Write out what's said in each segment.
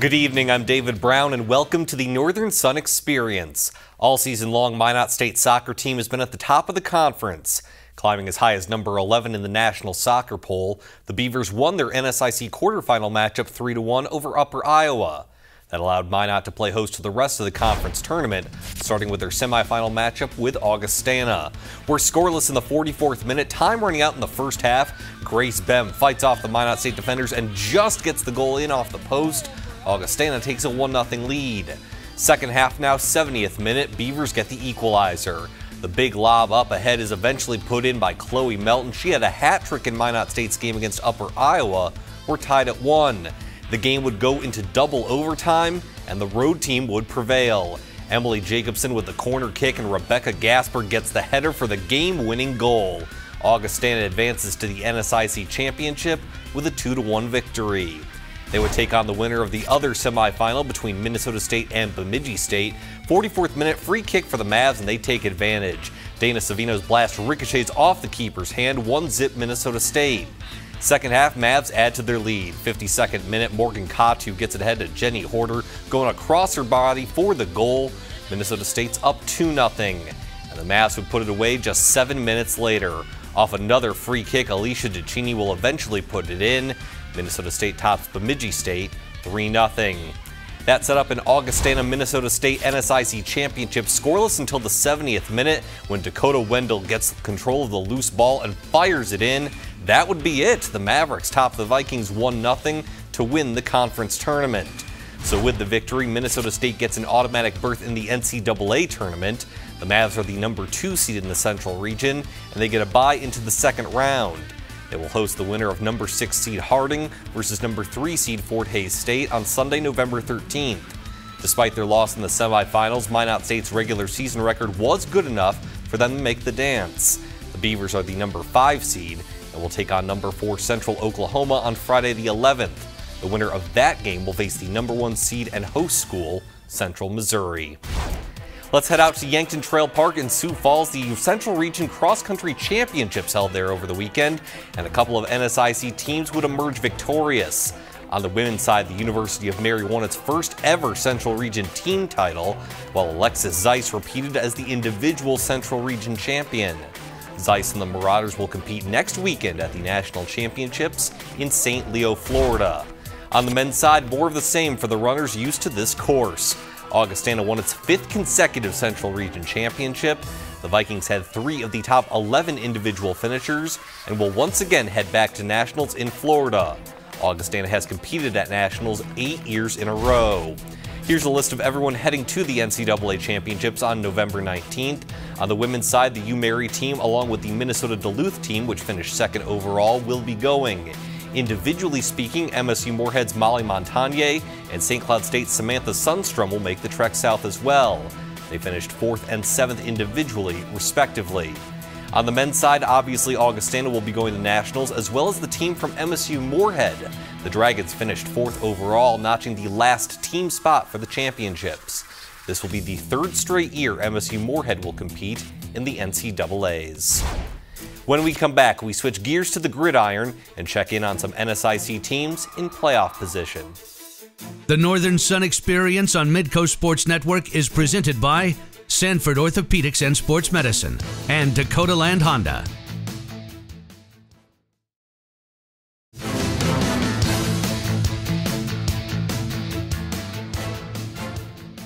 Good evening, I'm David Brown and welcome to the Northern Sun Experience. All season long, Minot State soccer team has been at the top of the conference. Climbing as high as number 11 in the national soccer poll, the Beavers won their NSIC quarterfinal matchup 3-1 over Upper Iowa. That allowed Minot to play host to the rest of the conference tournament, starting with their semifinal matchup with Augustana. We're scoreless in the 44th minute, time running out in the first half. Grace Bem fights off the Minot State defenders and just gets the goal in off the post. Augustana takes a 1-0 lead. Second half now, 70th minute, Beavers get the equalizer. The big lob up ahead is eventually put in by Chloe Melton. She had a hat trick in Minot State's game against Upper Iowa. We're tied at 1. The game would go into double overtime, and the road team would prevail. Emily Jacobson with the corner kick, and Rebecca Gasper gets the header for the game-winning goal. Augustana advances to the NSIC Championship with a 2-1 victory. They would take on the winner of the other semifinal between Minnesota State and Bemidji State. 44th minute free kick for the Mavs, and they take advantage. Dana Savino's blast ricochets off the keeper's hand, 1-0 Minnesota State. Second half, Mavs add to their lead. 52nd minute, Morgan Katu gets it ahead to Jenny Horter, going across her body for the goal. Minnesota State's up 2-0, and the Mavs would put it away just 7 minutes later. Off another free kick, Alicia DeCini will eventually put it in. Minnesota State tops Bemidji State 3-0. That set up an Augustana Minnesota State NSIC Championship scoreless until the 70th minute when Dakota Wendell gets control of the loose ball and fires it in. That would be it. The Mavericks top the Vikings 1-0 to win the conference tournament. So with the victory, Minnesota State gets an automatic berth in the NCAA tournament. The Mavs are the number 2 seed in the Central region, and they get a bye into the second round. They will host the winner of number 6 seed Harding versus number 3 seed Fort Hays State on Sunday, November 13th. Despite their loss in the semifinals, Minot State's regular season record was good enough for them to make the dance. The Beavers are the number 5 seed and will take on number 4 Central Oklahoma on Friday the 11th. The winner of that game will face the number 1 seed and host school, Central Missouri. Let's head out to Yankton Trail Park in Sioux Falls. The Central Region Cross Country Championships held there over the weekend, and a couple of NSIC teams would emerge victorious. On the women's side, the University of Mary won its first ever Central Region team title, while Alexis Zeiss repeated as the individual Central Region champion. Zeiss and the Marauders will compete next weekend at the National Championships in St. Leo, Florida. On the men's side, more of the same for the runners used to this course. Augustana won its 5th consecutive Central Region Championship. The Vikings had 3 of the top 11 individual finishers and will once again head back to Nationals in Florida. Augustana has competed at Nationals 8 years in a row. Here's a list of everyone heading to the NCAA Championships on November 19th. On the women's side, the UMary team, along with the Minnesota Duluth team, which finished 2nd overall, will be going. Individually speaking, MSU Moorhead's Molly Montagne and St. Cloud State's Samantha Sundstrom will make the trek south as well. They finished 4th and 7th individually, respectively. On the men's side, obviously Augustana will be going to Nationals, as well as the team from MSU Moorhead. The Dragons finished 4th overall, notching the last team spot for the championships. This will be the 3rd straight year MSU Moorhead will compete in the NCAAs. When we come back, we switch gears to the gridiron and check in on some NSIC teams in playoff position. The Northern Sun Experience on Midcoast Sports Network is presented by Sanford Orthopedics and Sports Medicine and Dakota Land Honda.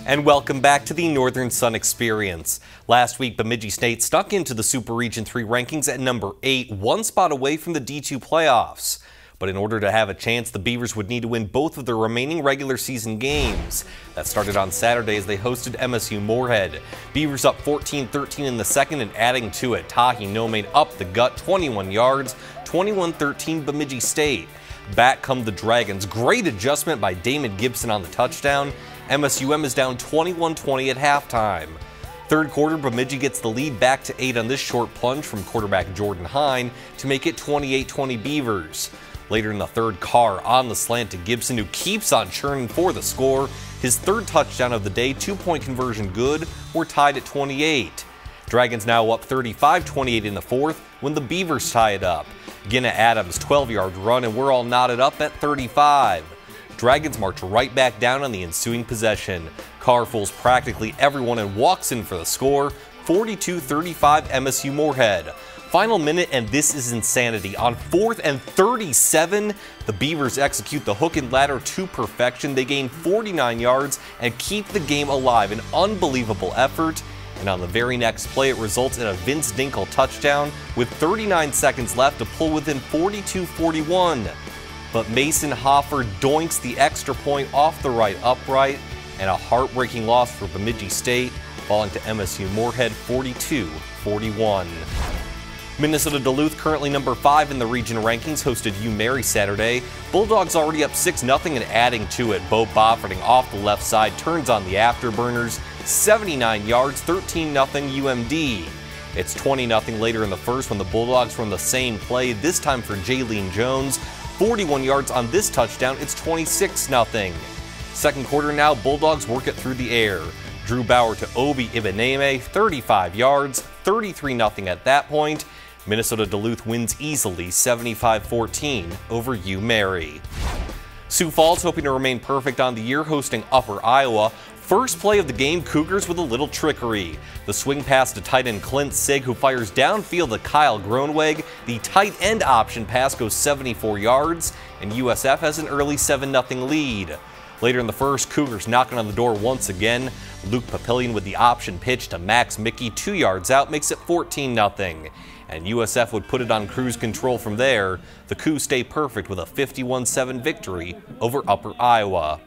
And welcome back to the Northern Sun Experience. Last week, Bemidji State stuck into the Super Region 3 rankings at number 8, 1 spot away from the D2 playoffs. But in order to have a chance, the Beavers would need to win both of their remaining regular season games. That started on Saturday as they hosted MSU Moorhead. Beavers up 14-13 in the second and adding to it. Tahi No made up the gut, 21 yards, 21-13 Bemidji State. Back come the Dragons. Great adjustment by Damon Gibson on the touchdown. MSUM is down 21-20 at halftime. Third quarter, Bemidji gets the lead back to 8 on this short plunge from quarterback Jordan Hine to make it 28-20 Beavers. Later in the third, Carr on the slant to Gibson, who keeps on churning for the score. His third touchdown of the day, 2-point conversion good. We're tied at 28. Dragons now up 35-28 in the fourth when the Beavers tie it up. Ginna Adams' 12-yard run, and we're all knotted up at 35. Dragons march right back down on the ensuing possession. Carr fools practically everyone and walks in for the score, 42-35 MSU Moorhead. Final minute, and this is insanity. On 4th and 37, the Beavers execute the hook and ladder to perfection. They gain 49 yards and keep the game alive. An unbelievable effort. And on the very next play, it results in a Vince Dinkel touchdown with 39 seconds left to pull within 42-41. But Mason Hoffer doinks the extra point off the right upright, and a heartbreaking loss for Bemidji State, falling to MSU Moorhead 42-41. Minnesota Duluth, currently number 5 in the region rankings, hosted UMary Saturday. Bulldogs already up 6-0 and adding to it. Bo Bofferding off the left side turns on the afterburners. 79 yards, 13-0 UMD. It's 20-0 later in the first when the Bulldogs run the same play, this time for Jaylene Jones. 41 yards on this touchdown, it's 26-0. Second quarter now, Bulldogs work it through the air. Drew Bauer to Obi Ibaneme, 35 yards, 33-0 at that point. Minnesota Duluth wins easily, 75-14 over UMary. Sioux Falls hoping to remain perfect on the year, hosting Upper Iowa. First play of the game, Cougars with a little trickery. The swing pass to tight end Clint Sig, who fires downfield to Kyle Groenweg. The tight end option pass goes 74 yards, and USF has an early 7-0 lead. Later in the first, Cougars knocking on the door once again. Luke Papillion with the option pitch to Max Mickey 2 yards out makes it 14-0. And USF would put it on cruise control from there. The Cougs stay perfect with a 51-7 victory over Upper Iowa.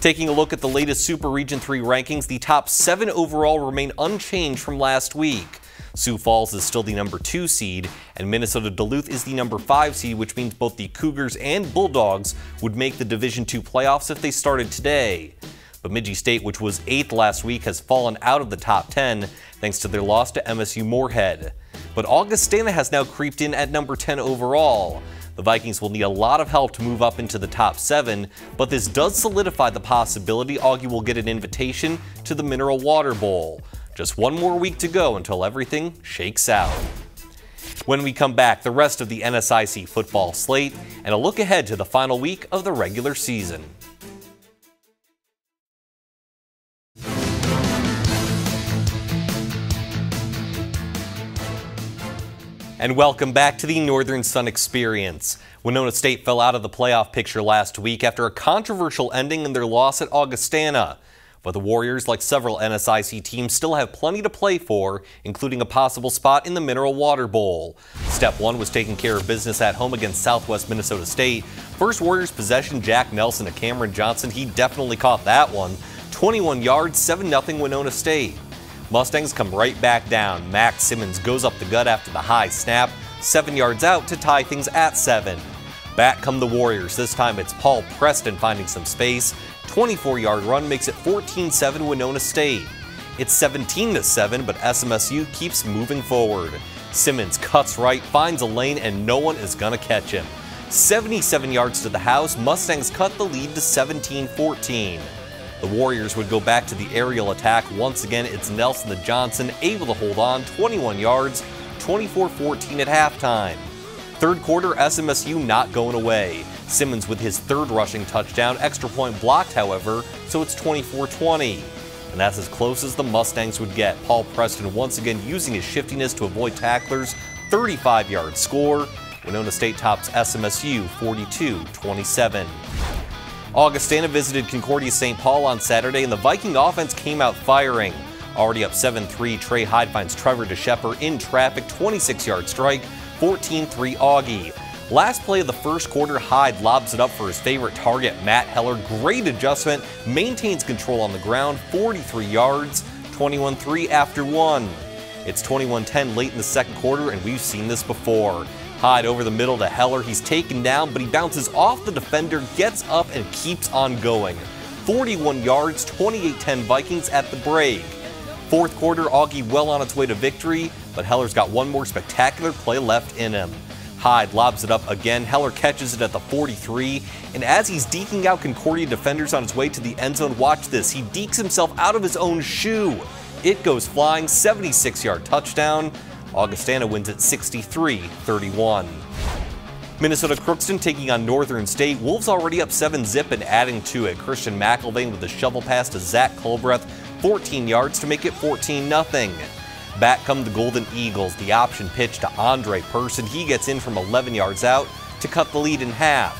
Taking a look at the latest Super Region 3 rankings, the top 7 overall remain unchanged from last week. Sioux Falls is still the number 2 seed, and Minnesota Duluth is the number 5 seed, which means both the Cougars and Bulldogs would make the Division II playoffs if they started today. Bemidji State, which was 8th last week, has fallen out of the top 10 thanks to their loss to MSU Moorhead. But Augustana has now creeped in at number 10 overall. The Vikings will need a lot of help to move up into the top 7, but this does solidify the possibility Augie will get an invitation to the Mineral Water Bowl. Just one more week to go until everything shakes out. When we come back, the rest of the NSIC football slate and a look ahead to the final week of the regular season. And welcome back to the Northern Sun Experience. Winona State fell out of the playoff picture last week after a controversial ending in their loss at Augustana. But the Warriors, like several NSIC teams, still have plenty to play for, including a possible spot in the Mineral Water Bowl. Step 1 was taking care of business at home against Southwest Minnesota State. First Warriors possession, Jack Nelson to Cameron Johnson. He definitely caught that one. 21 yards, 7-0 Winona State. Mustangs come right back down. Max Simmons goes up the gut after the high snap, 7 yards out to tie things at 7. Back come the Warriors. This time it's Paul Preston finding some space. 24-yard run makes it 14-7 Winona State. It's 17-7, but SMSU keeps moving forward. Simmons cuts right, finds a lane, and no one is gonna catch him. 77 yards to the house, Mustangs cut the lead to 17-14. The Warriors would go back to the aerial attack. Once again, it's Nelson to Johnson, able to hold on, 21 yards, 24-14 at halftime. Third quarter, SMSU not going away. Simmons with his third rushing touchdown, extra point blocked, however, so it's 24-20. And that's as close as the Mustangs would get. Paul Preston once again using his shiftiness to avoid tacklers, 35-yard score. Winona State tops SMSU 42-27. Augustana visited Concordia St. Paul on Saturday, and the Viking offense came out firing. Already up 7-3, Trey Hyde finds Trevor DeShepper in traffic, 26-yard strike, 14-3 Augie. Last play of the first quarter, Hyde lobs it up for his favorite target, Matt Heller. Great adjustment, maintains control on the ground, 43 yards, 21-3 after one. It's 21-10 late in the second quarter, and we've seen this before. Hyde over the middle to Heller. He's taken down, but he bounces off the defender, gets up, and keeps on going. 41 yards, 28-10 Vikings at the break. Fourth quarter, Augie well on its way to victory, but Heller's got one more spectacular play left in him. Hyde lobs it up again. Heller catches it at the 43, and as he's deking out Concordia defenders on his way to the end zone, watch this. He dekes himself out of his own shoe. It goes flying, 76-yard touchdown. Augustana wins at 63-31. Minnesota Crookston taking on Northern State. Wolves already up 7-zip and adding to it. Christian McElvain with a shovel pass to Zach Culbreth, 14 yards to make it 14-0. Back come the Golden Eagles. The option pitch to Andre Person. He gets in from 11 yards out to cut the lead in half.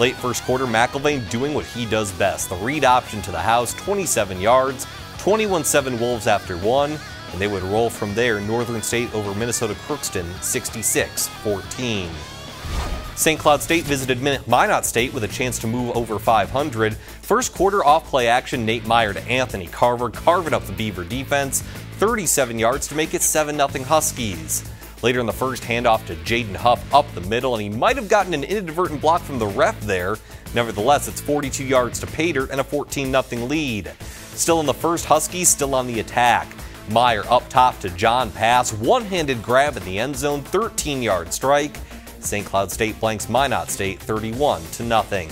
Late first quarter, McElvain doing what he does best. The read option to the house, 27 yards, 21-7 Wolves after one, and they would roll from there. Northern State over Minnesota Crookston, 66-14. St. Cloud State visited Minot State with a chance to move over 500. First quarter off-play action, Nate Meyer to Anthony Carver, carving up the Beaver defense, 37 yards to make it 7-0 Huskies. Later in the first, handoff to Jaden Huff up the middle, and he might have gotten an inadvertent block from the ref there. Nevertheless, it's 42 yards to Pater and a 14-0 lead. Still in the first, Huskies still on the attack. Meyer up top to John Pass, one-handed grab in the end zone, 13-yard strike. St. Cloud State blanks Minot State 31-0.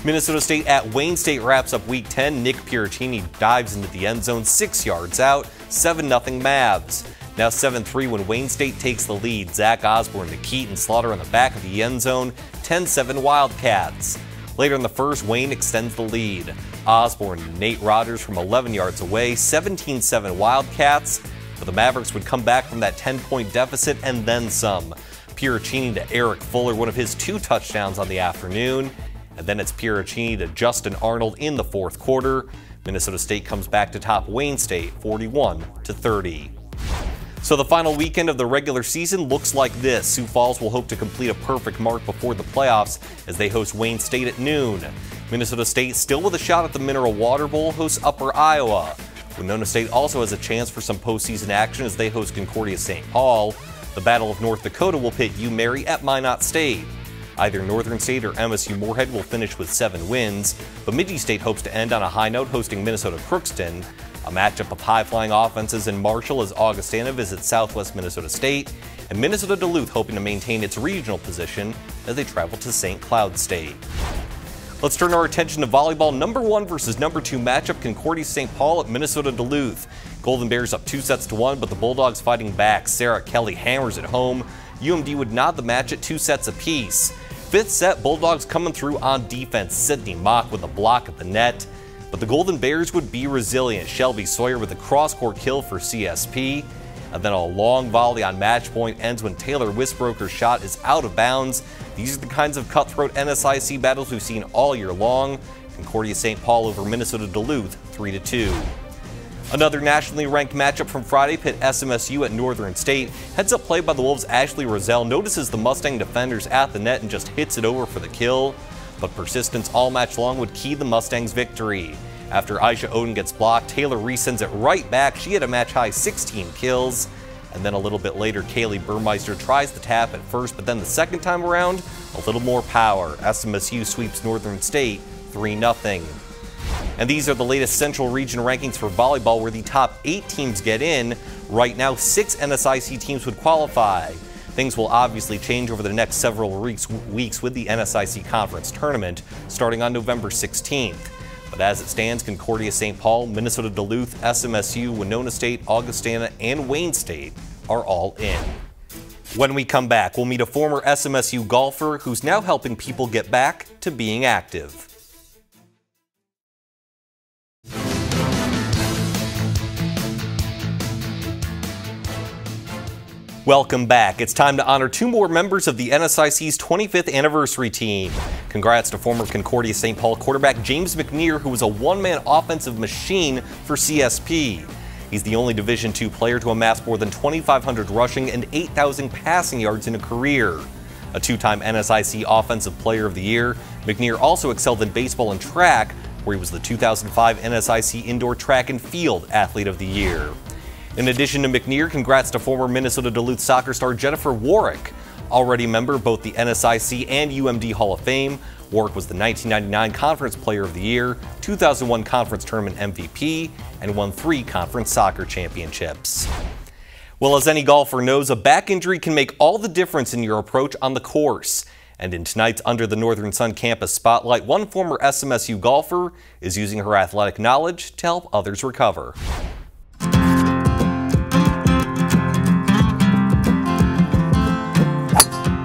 Minnesota State at Wayne State wraps up Week 10. Nick Piericini dives into the end zone, 6 yards out, 7-0 Mavs. Now 7-3 when Wayne State takes the lead. Zach Osborne to Keaton Slaughter on the back of the end zone, 10-7 Wildcats. Later in the first, Wayne extends the lead. Osborne to Nate Rogers from 11 yards away, 17-7 Wildcats. But the Mavericks would come back from that 10-point deficit and then some. Piericini to Eric Fuller, one of his 2 touchdowns on the afternoon. And then it's Piericini to Justin Arnold in the fourth quarter. Minnesota State comes back to top Wayne State 41-30. So the final weekend of the regular season looks like this. Sioux Falls will hope to complete a perfect mark before the playoffs as they host Wayne State at noon. Minnesota State, still with a shot at the Mineral Water Bowl, hosts Upper Iowa. Winona State also has a chance for some postseason action as they host Concordia St. Paul. The Battle of North Dakota will pit UMary at Minot State. Either Northern State or MSU Moorhead will finish with 7 wins. Bemidji State hopes to end on a high note, hosting Minnesota Crookston. A matchup of high-flying offenses in Marshall as Augustana visits Southwest Minnesota State. And Minnesota Duluth hoping to maintain its regional position as they travel to St. Cloud State. Let's turn our attention to volleyball. Number 1 versus number 2 matchup, Concordia St. Paul at Minnesota Duluth. Golden Bears up 2-1, but the Bulldogs fighting back. Sarah Kelly hammers it home. UMD would nod the match at 2 sets apiece. Fifth set, Bulldogs coming through on defense. Sydney Mock with a block at the net. But the Golden Bears would be resilient. Shelby Sawyer with a cross-court kill for CSP. And then a long volley on match point ends when Taylor Wisbroker's shot is out of bounds. These are the kinds of cutthroat NSIC battles we've seen all year long. Concordia St. Paul over Minnesota Duluth, 3-2. Another nationally ranked matchup from Friday pit SMSU at Northern State. Heads-up play by the Wolves' Ashley Roselle notices the Mustang defenders at the net and just hits it over for the kill. But persistence all match long would key the Mustangs' victory. After Aisha Oden gets blocked, Taylor resends it right back. She had a match-high 16 kills. And then a little bit later, Kaylee Burmeister tries the tap at first, but then the second time around, a little more power. SMSU sweeps Northern State 3-0. And these are the latest Central Region rankings for volleyball, where the top 8 teams get in. Right now, 6 NSIC teams would qualify. Things will obviously change over the next several weeks with the NSIC Conference Tournament, starting on November 16th. But as it stands, Concordia St. Paul, Minnesota Duluth, SMSU, Winona State, Augustana, and Wayne State are all in. When we come back, we'll meet a former SMSU golfer who's now helping people get back to being active. Welcome back. It's time to honor 2 more members of the NSIC's 25th anniversary team. Congrats to former Concordia St. Paul quarterback James McNear, who was a one-man offensive machine for CSP. He's the only Division II player to amass more than 2,500 rushing and 8,000 passing yards in a career. A 2-time NSIC Offensive Player of the Year, McNear also excelled in baseball and track, where he was the 2005 NSIC Indoor Track and Field Athlete of the Year. In addition to McNear, congrats to former Minnesota Duluth soccer star Jennifer Warwick. Already a member of both the NSIC and UMD Hall of Fame, Warwick was the 1999 Conference Player of the Year, 2001 Conference Tournament MVP, and won 3 conference soccer championships. Well, as any golfer knows, a back injury can make all the difference in your approach on the course. And in tonight's Under the Northern Sun Campus Spotlight, one former SMSU golfer is using her athletic knowledge to help others recover.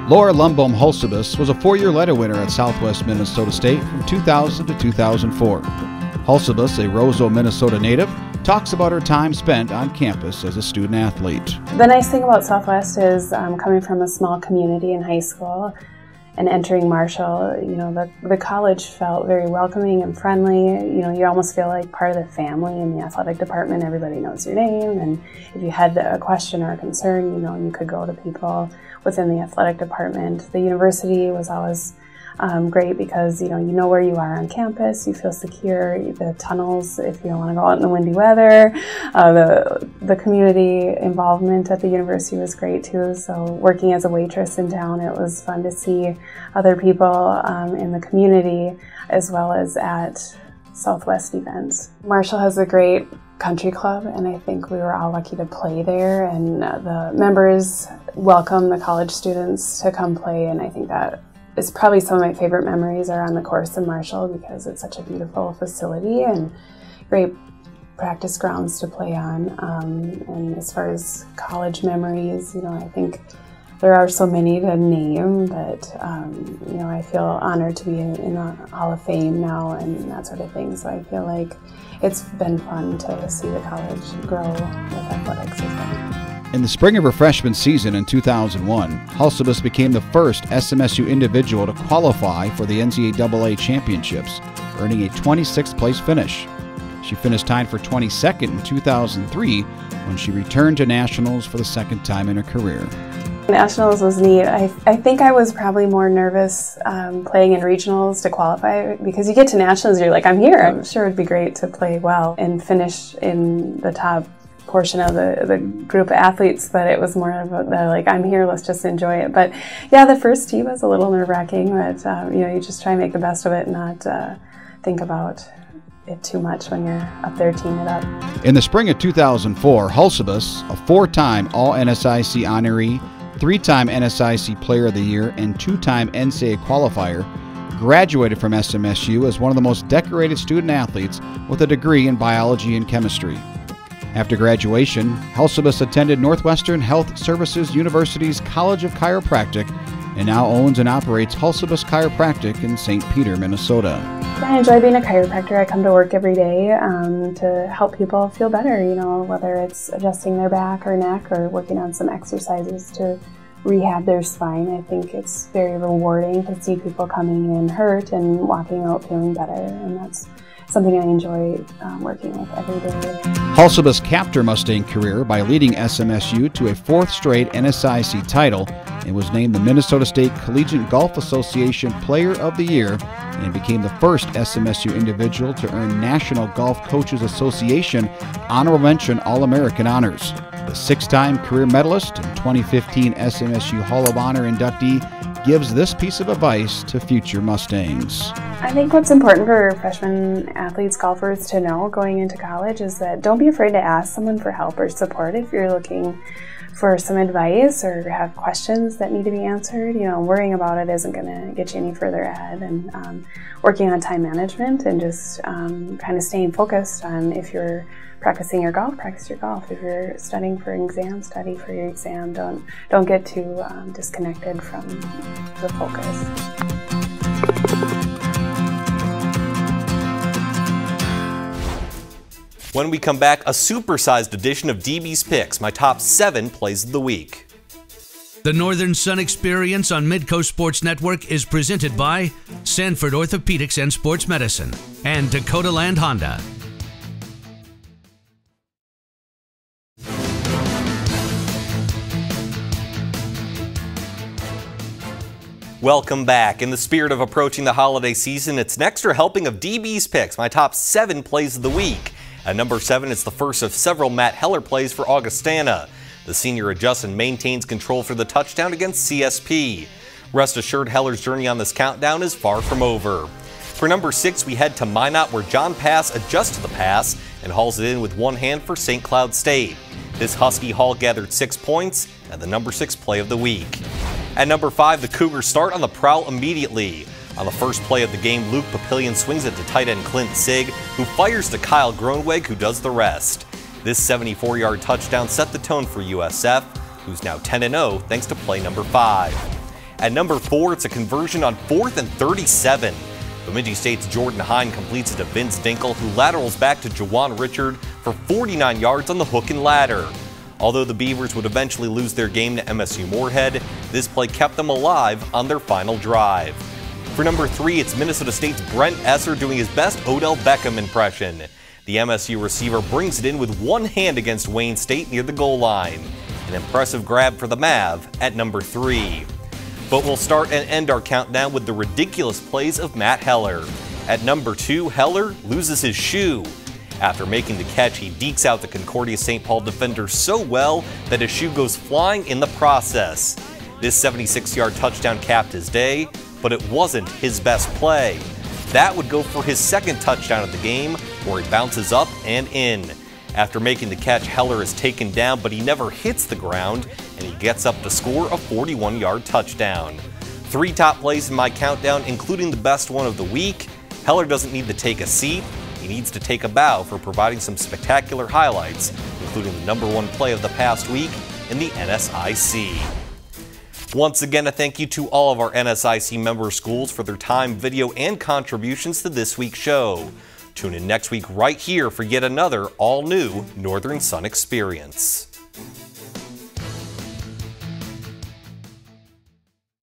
Laura Lundbohm Hulsebus was a 4-year letter winner at Southwest Minnesota State from 2000 to 2004. Hulsebus, a Roseau, Minnesota native, talks about her time spent on campus as a student athlete. The nice thing about Southwest is coming from a small community in high school and entering Marshall, the college felt very welcoming and friendly. You almost feel like part of the family in the athletic department. Everybody knows your name, and if you had a question or a concern, you could go to people within the athletic department. The university was always great because you know where you are on campus, you feel secure. The tunnels, if you don't want to go out in the windy weather, the community involvement at the university was great too. So working as a waitress in town, it was fun to see other people in the community as well as at Southwest events. Marshall has a great country club, and I think we were all lucky to play there, and the members welcome the college students to come play, and I think that it's probably some of my favorite memories are on the course in Marshall because it's such a beautiful facility and great practice grounds to play on. And as far as college memories, I think there are so many to name, but I feel honored to be in the Hall of Fame now and that sort of thing. So I feel like it's been fun to see the college grow with athletics as well. In the spring of her freshman season in 2001, Hulsebus became the first SMSU individual to qualify for the NCAA championships, earning a 26th place finish. She finished tied for 22nd in 2003 when she returned to Nationals for the second time in her career. Nationals was neat. I think I was probably more nervous playing in regionals to qualify, because you get to Nationals, you're like, I'm here. I'm sure it'd be great to play well and finish in the top portion of the group of athletes, but it was more of like, I'm here, let's just enjoy it. But yeah, the first tee was a little nerve-wracking, but you just try and make the best of it and not think about it too much when you're up there teeing it up. In the spring of 2004, Hulsebus, a 4-time All-NSIC honoree, 3-time NSIC Player of the Year, and 2-time NCAA qualifier, graduated from SMSU as one of the most decorated student athletes with a degree in biology and chemistry. After graduation, Hulsebus attended Northwestern Health Services University's College of Chiropractic and now owns and operates Hulsebus Chiropractic in St. Peter, Minnesota. I enjoy being a chiropractor. I come to work every day to help people feel better, whether it's adjusting their back or neck or working on some exercises to rehab their spine. I think it's very rewarding to see people coming in hurt and walking out feeling better, and that's something I enjoy working with every day. Hulsebus capped her Mustang career by leading SMSU to a 4th straight NSIC title and was named the Minnesota State Collegiate Golf Association Player of the Year, and became the first SMSU individual to earn National Golf Coaches Association Honorable Mention All-American honors. The 6-time career medalist and 2015 SMSU Hall of Honor inductee gives this piece of advice to future Mustangs. I think what's important for freshman athletes, golfers to know going into college is that don't be afraid to ask someone for help or support if you're looking for some advice or have questions that need to be answered. Worrying about it isn't going to get you any further ahead, and working on time management and just kind of staying focused on, if you're practicing your golf, practice your golf. If you're studying for an exam, study for your exam. Don't get too disconnected from the focus. When we come back, a supersized edition of DB's Picks, my top 7 plays of the week. The Northern Sun Experience on Midcoast Sports Network is presented by Sanford Orthopedics and Sports Medicine and Dakota Land Honda. Welcome back. In the spirit of approaching the holiday season, it's an extra helping of DB's Picks, my top 7 plays of the week. At number 7, it's the first of several Matt Heller plays for Augustana. The senior adjusts and maintains control for the touchdown against CSP. Rest assured, Heller's journey on this countdown is far from over. For number 6, we head to Minot, where John Pass adjusts to the pass and hauls it in with one hand for St. Cloud State. This Husky haul gathered 6 points and the number 6 play of the week. At number 5, the Cougars start on the prowl immediately. On the first play of the game, Luke Papillion swings it to tight end Clint Sigg, who fires to Kyle Gronweg, who does the rest. This 74-yard touchdown set the tone for USF, who's now 10-0 thanks to play number 5. At number 4, it's a conversion on 4th and 37. Bemidji State's Jordan Hine completes it to Vince Dinkel, who laterals back to Jawan Richard for 49 yards on the hook and ladder. Although the Beavers would eventually lose their game to MSU Moorhead, this play kept them alive on their final drive. For number 3, it's Minnesota State's Brent Esser doing his best Odell Beckham impression. The MSU receiver brings it in with one hand against Wayne State near the goal line. An impressive grab for the Mav at number 3. But we'll start and end our countdown with the ridiculous plays of Matt Heller. At number 2, Heller loses his shoe. After making the catch, he dekes out the Concordia St. Paul defender so well that his shoe goes flying in the process. This 76-yard touchdown capped his day, but it wasn't his best play. That would go for his second touchdown of the game, where he bounces up and in. After making the catch, Heller is taken down, but he never hits the ground, and he gets up to score a 41-yard touchdown. 3 top plays in my countdown, including the best one of the week. Heller doesn't need to take a seat. He needs to take a bow for providing some spectacular highlights, including the number 1 play of the past week in the NSIC. Once again, a thank you to all of our NSIC member schools for their time, video, and contributions to this week's show. Tune in next week right here for yet another all-new Northern Sun experience.